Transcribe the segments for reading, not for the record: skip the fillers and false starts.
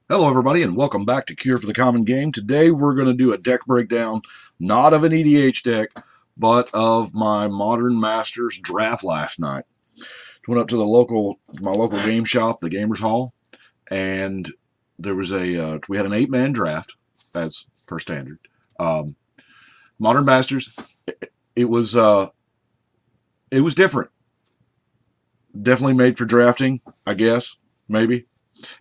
Hello, everybody, and welcome back to Cure for the Common Game. Today, we're going to do a deck breakdown, not of an EDH deck, but of my Modern Masters draft last night. Went up to my local game shop, the Gamers Hall, and there was we had an 8-man draft, as per standard. Um, Modern Masters, it was, uh, it was different. Definitely made for drafting, I guess, maybe.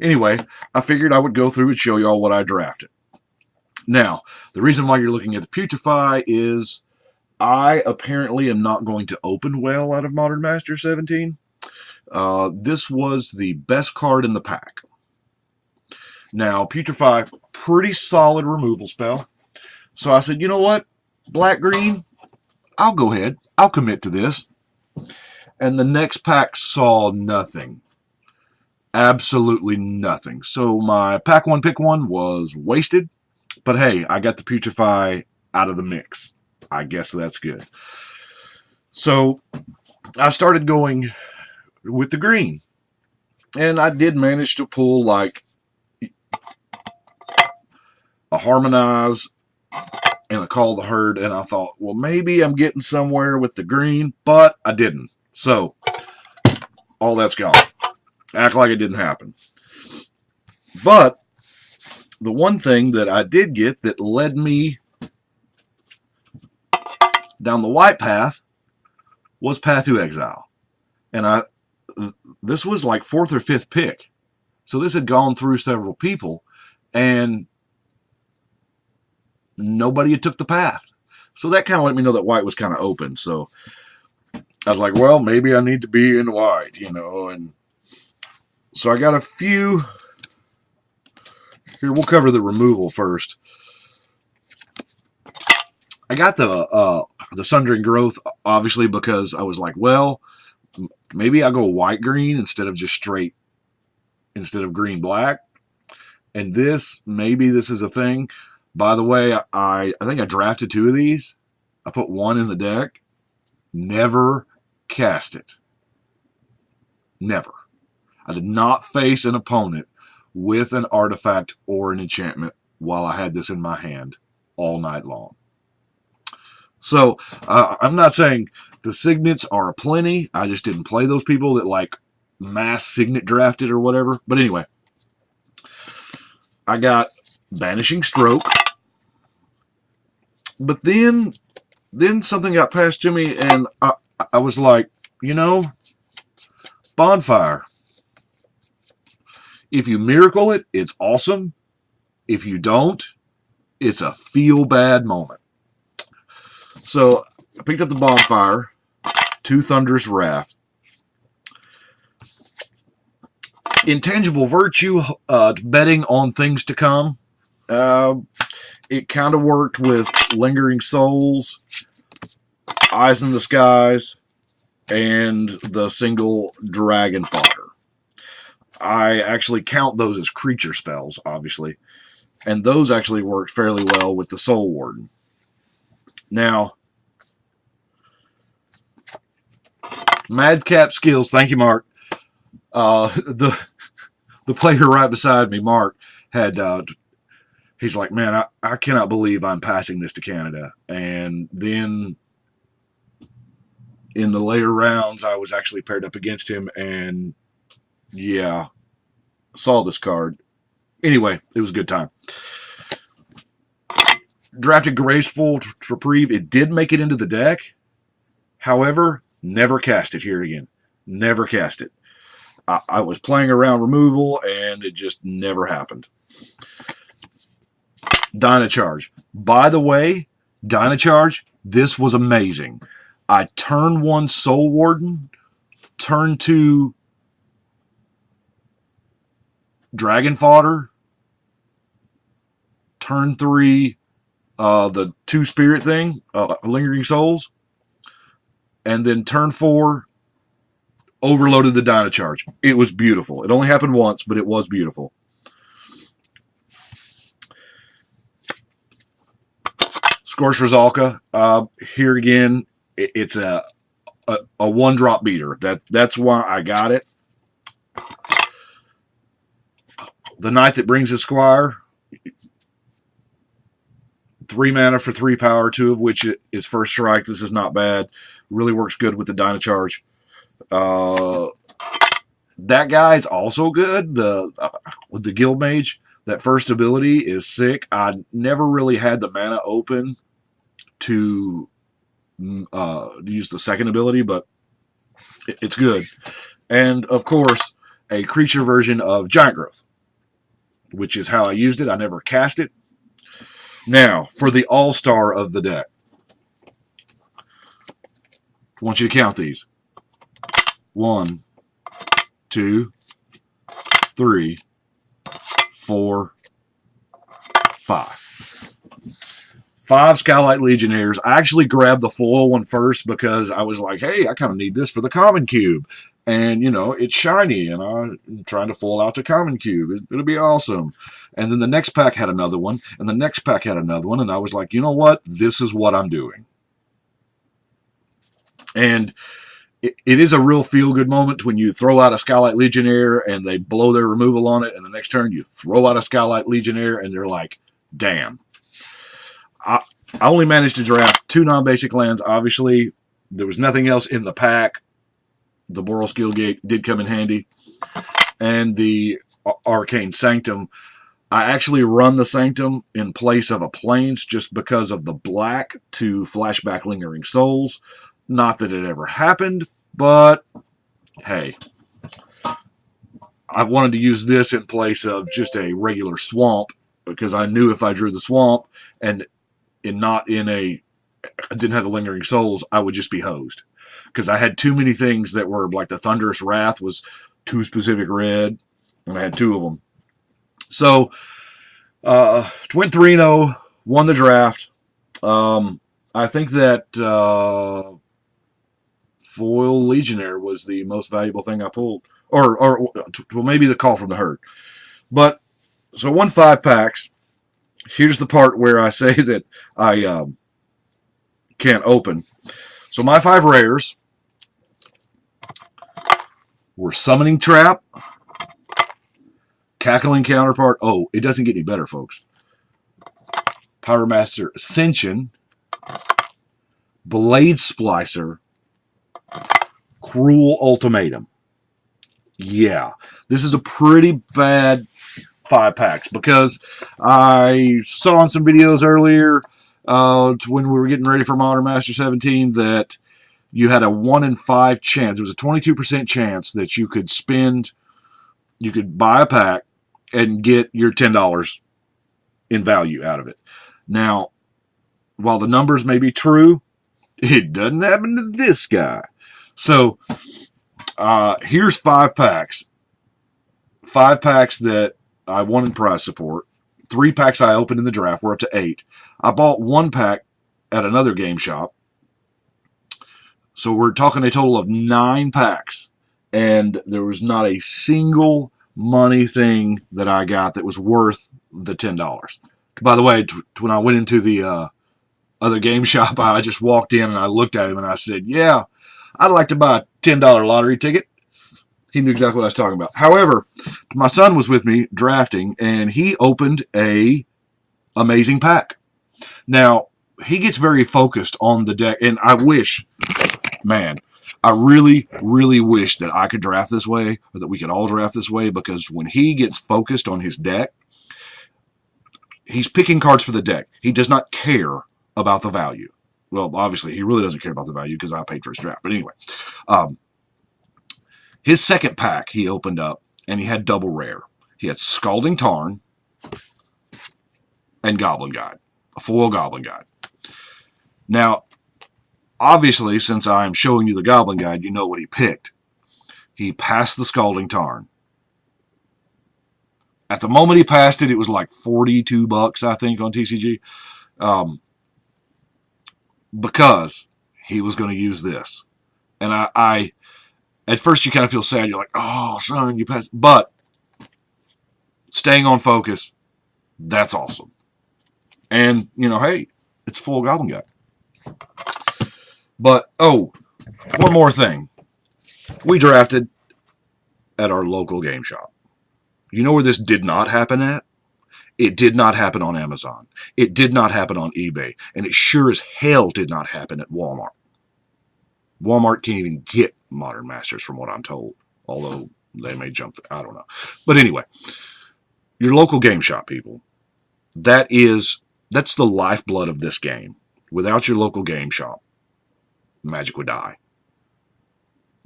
Anyway, I figured I would go through and show y'all what I drafted. Now, the reason why you're looking at the Putrefy is I apparently am not going to open well out of Modern Master 17. This was the best card in the pack. Now, Putrefy, pretty solid removal spell. So I said, you know what? Black green, I'll go ahead. I'll commit to this. And the next pack saw nothing. Absolutely nothing. So my pack one, pick one was wasted. But hey, I got the Putrefy out of the mix. I guess that's good. So I started going with the green. And I did manage to pull like a Harmonize and a Call the Herd. And I thought, well, maybe I'm getting somewhere with the green, but I didn't. So all that's gone. Act like it didn't happen. But the one thing that I did get that led me down the white path was Path to Exile. And this was like fourth or fifth pick. So this had gone through several people, and nobody had took the path. So that kind of let me know that white was kind of open. So I was like, well, maybe I need to be in white, And so I got a few. Here, we'll cover the removal first. I got the Sundering Growth, obviously, because I was like, well, maybe I'll go white-green instead of green-black. And maybe this is a thing. By the way, I think I drafted 2 of these. I put 1 in the deck. Never cast it. Never. I did not face an opponent with an artifact or an enchantment while I had this in my hand all night long. So I'm not saying the signets are aplenty. I just didn't play those people that like mass signet drafted or whatever. But anyway, I got Banishing Stroke. But then something got passed to me, and I was like, Bonfire. If you miracle it, it's awesome. If you don't, it's a feel-bad moment. So I picked up the Bonfire, 2 Thunderous Wrath. Intangible Virtue, betting on things to come. It kind of worked with Lingering Souls, Eyes in the Skies, and the single Dragon Fodder. I actually count those as creature spells, obviously. And those actually worked fairly well with the Soul Warden. Now, Madcap Skills, thank you, Mark. The player right beside me, Mark, had he's like, man, I cannot believe I'm passing this to Canada. And then in the later rounds, I was actually paired up against him, and yeah, saw this card. Anyway, it was a good time. Drafted Graceful Reprieve. It did make it into the deck. However, never cast it here again. Never cast it. I was playing around removal, and it just never happened. Dynacharge. By the way, Dynacharge, this was amazing. I turn 1 Soul Warden, turn 2 Dragon Fodder, turn 3 the 2 Spirit thing, Lingering Souls, and then turn 4 overloaded the Dynacharge. It was beautiful. It only happened once, but it was beautiful. Scorch Rizalka. Here again, it's a 1-drop beater. That's why I got it. The Knight that brings a Squire, 3 mana for 3 power, 2 of which is first strike. This is not bad. Really works good with the Dyna Charge. That guy's also good. With the Guild Mage, that first ability is sick. I never really had the mana open to use the second ability, but it's good. And of course, a creature version of Giant Growth, which is how I used it. I never cast it. Now, for the all-star of the deck. I want you to count these. 1, 2, 3, 4, 5. 5 Skylight Legionnaires. I actually grabbed the foil one first because I was like, hey, I kind of need this for the common cube. And, you know, it's shiny, and I'm trying to foil out the common cube. It'll be awesome. And then the next pack had another one, and the next pack had another one, and I was like, you know what? This is what I'm doing. And it is a real feel-good moment when you throw out a Skylight Legionnaire and they blow their removal on it, and the next turn you throw out a Skylight Legionnaire, and they're like, damn. I only managed to draft 2 non-basic lands, obviously. There was nothing else in the pack. The Boral Skillgate did come in handy. And the Arcane Sanctum. I actually run the Sanctum in place of a Plains just because of the black to flashback Lingering Souls. Not that it ever happened, but hey. I wanted to use this in place of just a regular Swamp because I knew if I drew the Swamp and not in I didn't have the Lingering Souls, I would just be hosed. Because I had too many things that were like the Thunderous Wrath was 2 specific red, and I had 2 of them. So, went 3-0, won the draft. I think that Foil Legionnaire was the most valuable thing I pulled. Or well, maybe the Call from the Herd. But, so I won 5 packs. Here's the part where I say that I can't open. So my 5 rares were Summoning Trap, Cackling Counterpart. Oh, it doesn't get any better, folks. Pyromancer Ascension, Blade Splicer, Cruel Ultimatum. Yeah, this is a pretty bad 5 packs because I saw in some videos earlier when we were getting ready for Modern Master 17 that you had a 1 in 5 chance. It was a 22% chance that you could buy a pack and get your $10 in value out of it. Now, while the numbers may be true, it doesn't happen to this guy. So, here's 5 packs. 5 packs that I won in prize support. 3 packs I opened in the draft. We're up to 8. I bought 1 pack at another game shop. So we're talking a total of 9 packs. And there was not a single money thing that I got that was worth the $10. By the way, when I went into the other game shop, I just walked in and I looked at him and I said, yeah, I'd like to buy a $10 lottery ticket. He knew exactly what I was talking about. However, my son was with me drafting, and he opened a amazing pack. Now, he gets very focused on the deck, and I wish, man, I really, really wish that I could draft this way, or that we could all draft this way, because when he gets focused on his deck, he's picking cards for the deck. He does not care about the value. Well, obviously, he really doesn't care about the value because I paid for his draft. But anyway, his second pack he opened up, and he had double rare. He had Scalding Tarn and Goblin Guide, a foil Goblin Guide. Now, obviously, since I am showing you the Goblin Guide, you know what he picked. He passed the Scalding Tarn. At the moment he passed it, it was like $42, I think, on TCG. Because he was going to use this. And I at first you kind of feel sad. You're like, oh, son, you passed. But staying on focus, that's awesome. And, you know, hey, it's full Goblin Guide. But, oh, one more thing. We drafted at our local game shop. You know where this did not happen at? It did not happen on Amazon. It did not happen on eBay. And it sure as hell did not happen at Walmart. Walmart can't even get Modern Masters from what I'm told. Although they may jump, I don't know. But anyway, your local game shop, people. That's the lifeblood of this game. Without your local game shop, Magic would die.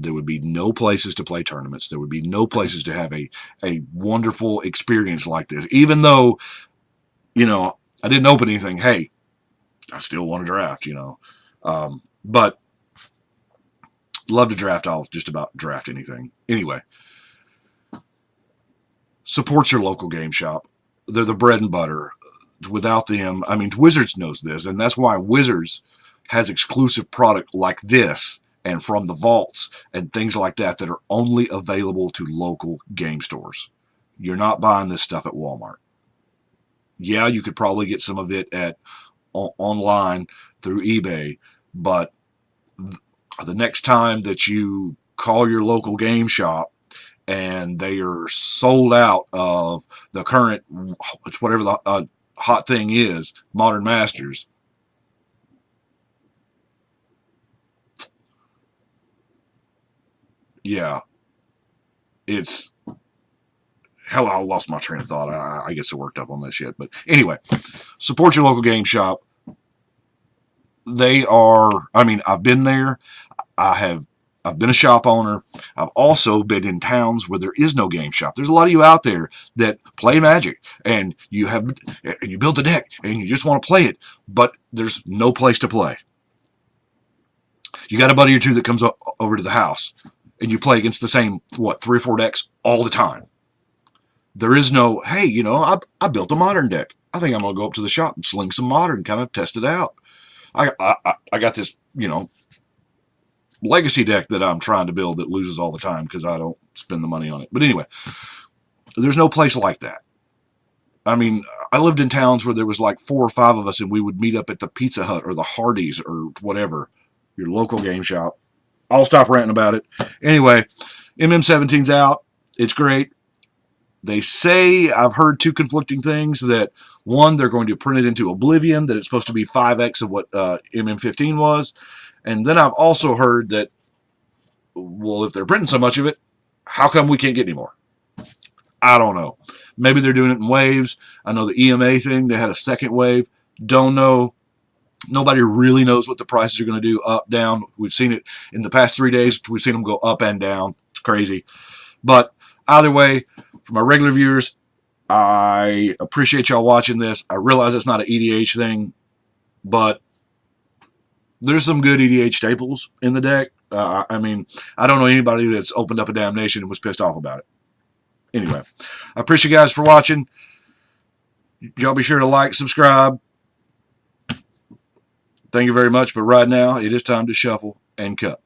There would be no places to play tournaments. There would be no places to have a wonderful experience like this. Even though, I didn't open anything, hey, I still want to draft, But love to draft. I'll just about draft anything. Anyway, support your local game shop. They're the bread and butter. Without them, Wizards knows this, and that's why Wizards has exclusive product like this and from the vaults and things like that that are only available to local game stores. You're not buying this stuff at Walmart. Yeah, you could probably get some of it online through eBay, but the next time that you call your local game shop and they are sold out of the current, whatever the hot thing is, Modern Masters, yeah, it's hell. I lost my train of thought. I get so worked up on this shit. But anyway, support your local game shop. They are. I've been there. I've been a shop owner. I've also been in towns where there is no game shop. There's a lot of you out there that play Magic and you build the deck and you just want to play it, but there's no place to play. You got a buddy or two that comes over to the house and you play against the same, 3 or 4 decks all the time. There is no, hey, I built a Modern deck. I think I'm going to go up to the shop and sling some Modern, kind of test it out. I got this, legacy deck that I'm trying to build that loses all the time because I don't spend the money on it. But anyway, there's no place like that. I lived in towns where there was like 4 or 5 of us and we would meet up at the Pizza Hut or the Hardee's or whatever, your local game shop. I'll stop ranting about it. Anyway, MM17's out. It's great. They say, I've heard 2 conflicting things, that one, they're going to print it into Oblivion, that it's supposed to be 5x of what MM15 was. And then I've also heard that, well, if they're printing so much of it, how come we can't get any more? I don't know. Maybe they're doing it in waves. I know the EMA thing, they had a second wave. Don't know. Nobody really knows what the prices are going to do, up, down. We've seen it in the past 3 days. We've seen them go up and down. It's crazy. But either way, for my regular viewers, I appreciate y'all watching this. I realize it's not an EDH thing, but there's some good EDH staples in the deck. I don't know anybody that's opened up a Damnation and was pissed off about it. Anyway, I appreciate you guys for watching. Y'all be sure to like, subscribe. Thank you very much. But right now, it is time to shuffle and cut.